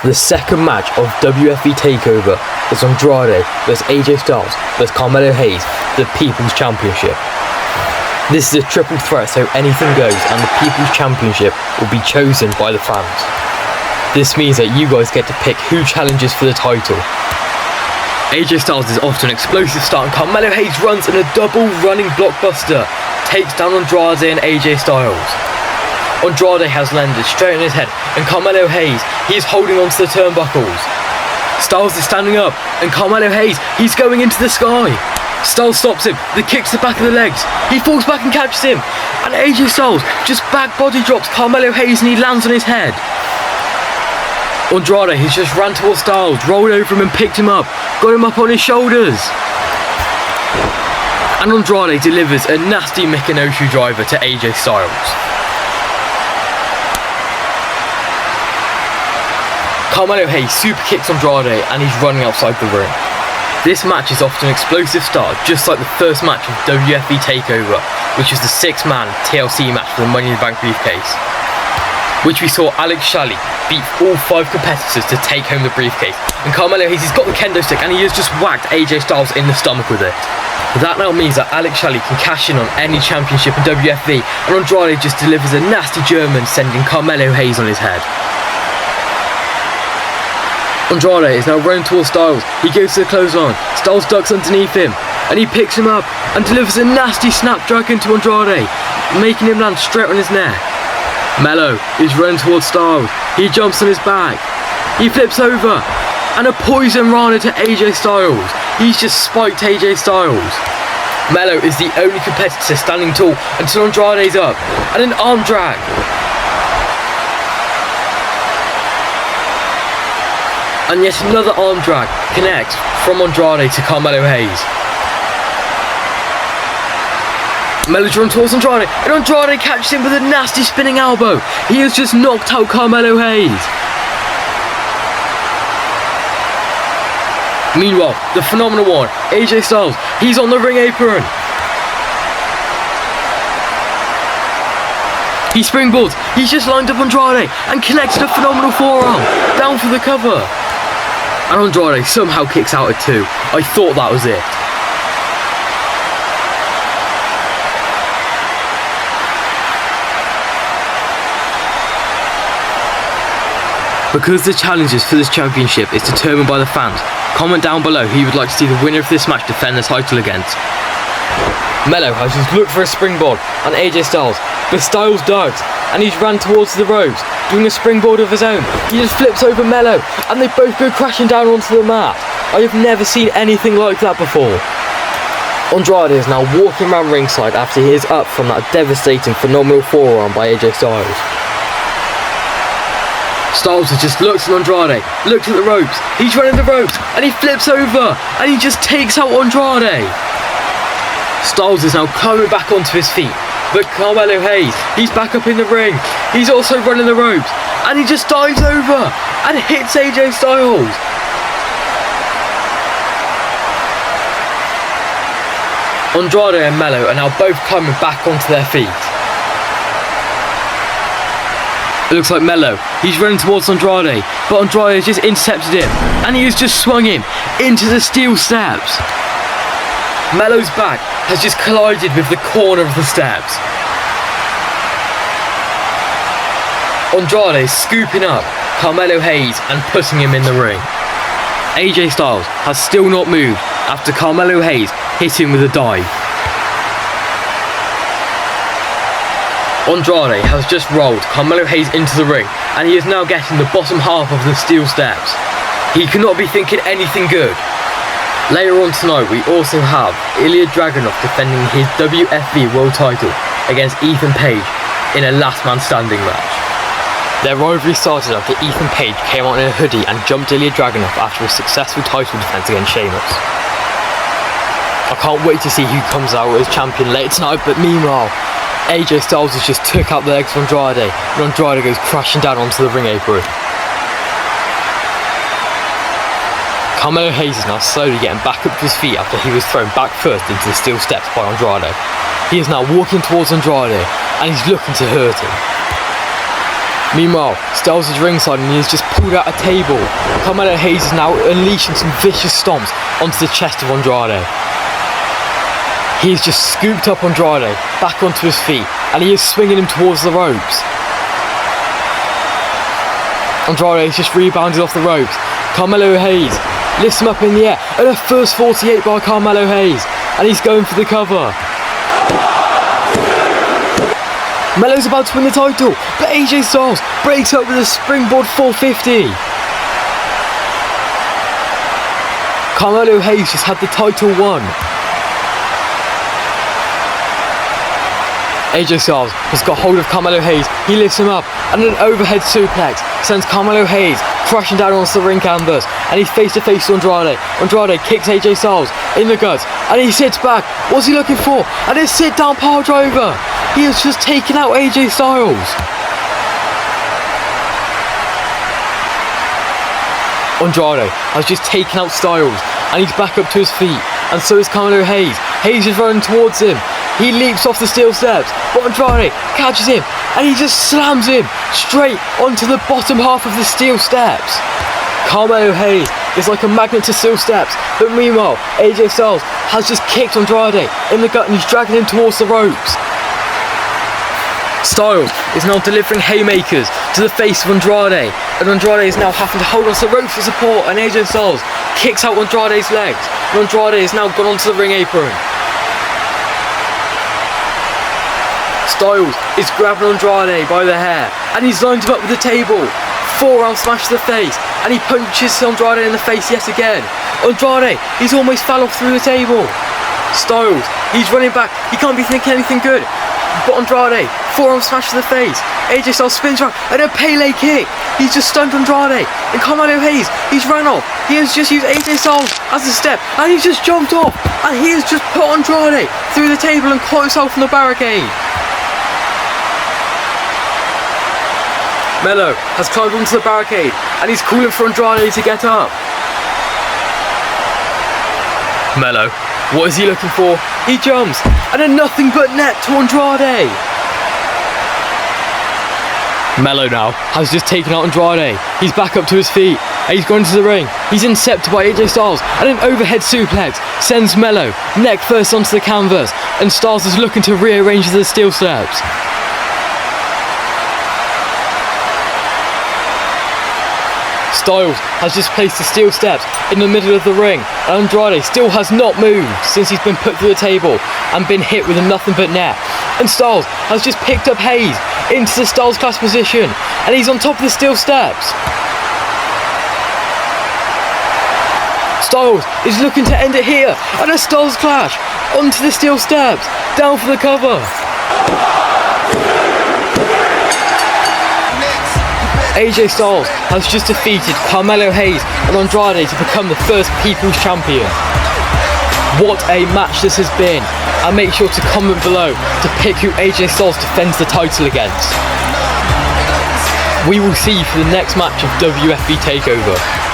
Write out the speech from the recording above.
The second match of WFE TakeOver is Andrade vs AJ Styles vs Carmelo Hayes, the People's Championship. This is a triple threat, so anything goes, and the People's Championship will be chosen by the fans. This means that you guys get to pick who challenges for the title. AJ Styles is off to an explosive start, and Carmelo Hayes runs in a double running blockbuster, takes down Andrade and AJ Styles. Andrade has landed straight on his head, and Carmelo Hayes, he is holding onto the turnbuckles. Styles is standing up, and Carmelo Hayes, he's going into the sky. Styles stops him, then kicks the back of the legs. He falls back and catches him, and AJ Styles just back body drops Carmelo Hayes, and he lands on his head. Andrade, he's just ran towards Styles, rolled over him and picked him up, got him up on his shoulders. And Andrade delivers a nasty Mikanoshu driver to AJ Styles. Carmelo Hayes super kicks Andrade, and he's running outside the ring. This match is off to an explosive start, just like the first match of WFE TakeOver, which was the 6-man TLC match for the Money in the Bank briefcase, which we saw Alex Shelley beat all 5 competitors to take home the briefcase. And Carmelo Hayes, he's got the kendo stick, and he has just whacked AJ Styles in the stomach with it. That now means that Alex Shelley can cash in on any championship in WFE, and Andrade just delivers a nasty German, sending Carmelo Hayes on his head. Andrade is now running towards Styles. He goes to the clothesline. Styles ducks underneath him, and he picks him up and delivers a nasty snapdragon to Andrade, making him land straight on his neck. Melo is running towards Styles. He jumps on his back. He flips over, and a poison rana to AJ Styles. He's just spiked AJ Styles. Melo is the only competitor standing tall until Andrade's up, and an arm drag. And yet another arm drag connects from Andrade to Carmelo Hayes. Melo's run towards Andrade, and Andrade catches him with a nasty spinning elbow. He has just knocked out Carmelo Hayes. Meanwhile, the phenomenal one, AJ Styles, he's on the ring apron. He springboards, he's just lined up Andrade and connected a phenomenal forearm, down for the cover. And Andrade somehow kicks out at 2. I thought that was it. Because the challenges for this championship is determined by the fans, comment down below who you would like to see the winner of this match defend the title against. Melo has just looked for a springboard on AJ Styles, but Styles ducks, and he's ran towards the ropes, doing a springboard of his own. He just flips over Melo, and they both go crashing down onto the mat. I have never seen anything like that before. Andrade is now walking around ringside after he is up from that devastating phenomenal forearm by AJ Styles. Styles has just looked at Andrade, looked at the ropes, he's running the ropes, and he flips over, and he just takes out Andrade. Styles is now coming back onto his feet, but Carmelo Hayes, he's back up in the ring, he's also running the ropes, and he just dives over and hits AJ Styles. Andrade and Melo are now both coming back onto their feet. It looks like Melo, he's running towards Andrade, but Andrade has just intercepted him, and he has just swung him into the steel steps. Melo's back has just collided with the corner of the steps. Andrade is scooping up Carmelo Hayes and putting him in the ring. AJ Styles has still not moved after Carmelo Hayes hit him with a dive. Andrade has just rolled Carmelo Hayes into the ring, and he is now getting the bottom half of the steel steps. He cannot be thinking anything good. Later on tonight, we also have Ilya Dragunov defending his WFV World title against Ethan Page in a last man standing match. Their rivalry started after Ethan Page came out in a hoodie and jumped Ilya Dragunov after a successful title defense against Sheamus. I can't wait to see who comes out as champion later tonight, but meanwhile, AJ Styles has just took out the legs of Andrade, and Andrade goes crashing down onto the ring apron. Carmelo Hayes is now slowly getting back up to his feet after he was thrown back first into the steel steps by Andrade. He is now walking towards Andrade, and he's looking to hurt him. Meanwhile, Stlyes is ringside and he has just pulled out a table. Carmelo Hayes is now unleashing some vicious stomps onto the chest of Andrade. He has just scooped up Andrade back onto his feet and he is swinging him towards the ropes. Andrade has just rebounded off the ropes. Carmelo Hayes lifts him up in the air and a first 48 by Carmelo Hayes, and he's going for the cover. Melo's about to win the title, but AJ Styles breaks up with a springboard 450. Carmelo Hayes just had the title won. AJ Styles has got hold of Carmelo Hayes. He lifts him up and an overhead suplex sends Carmelo Hayes crashing down onto the ring canvas, and he's face to face with Andrade. Andrade kicks AJ Styles in the guts and he sits back. What's he looking for? And his sit down power driver. He has just taken out AJ Styles. Andrade has just taken out Stlyes and he's back up to his feet, and so is Carmelo Hayes. Hayes is running towards him. He leaps off the steel steps, but Andrade catches him and he just slams him straight onto the bottom half of the steel steps. Carmelo Hayes is like a magnet to steel steps, but meanwhile AJ Styles has just kicked Andrade in the gut and he's dragging him towards the ropes. Stlyes is now delivering haymakers to the face of Andrade, and Andrade is now having to hold onto the ropes for support, and AJ Styles kicks out Andrade's legs, and Andrade has now gone onto the ring apron. Stlyes is grabbing Andrade by the hair and he's lined him up with the table. Forearm smash to the face and he punches Andrade in the face yet again. Andrade, he's almost fell off through the table. Stlyes, he's running back, he can't be thinking anything good. But Andrade, forearm smash to the face. AJ Styles spins around and a Pele kick. He's just stunned Andrade. And Carmelo Hayes, he's run off. He has just used AJ Styles as a step and he's just jumped off. And he has just put Andrade through the table and caught himself in the barricade. Melo has climbed onto the barricade and he's calling for Andrade to get up. Melo, what is he looking for? He jumps and a nothing but net to Andrade. Melo now has just taken out Andrade. He's back up to his feet and he's gone into the ring. He's intercepted by AJ Styles and an overhead suplex sends Melo neck first onto the canvas, and Styles is looking to rearrange the steel steps. Stlyes has just placed the steel steps in the middle of the ring, and Andrade still has not moved since he's been put through the table and been hit with a nothing but net. And Stlyes has just picked up Hayes into the Stlyes clash position and he's on top of the steel steps. Stlyes is looking to end it here, and a Stlyes clash onto the steel steps, down for the cover. AJ Styles has just defeated Carmelo Hayes and Andrade to become the first People's Champion. What a match this has been, and make sure to comment below to pick who AJ Styles defends the title against. We will see you for the next match of WFB TakeOver.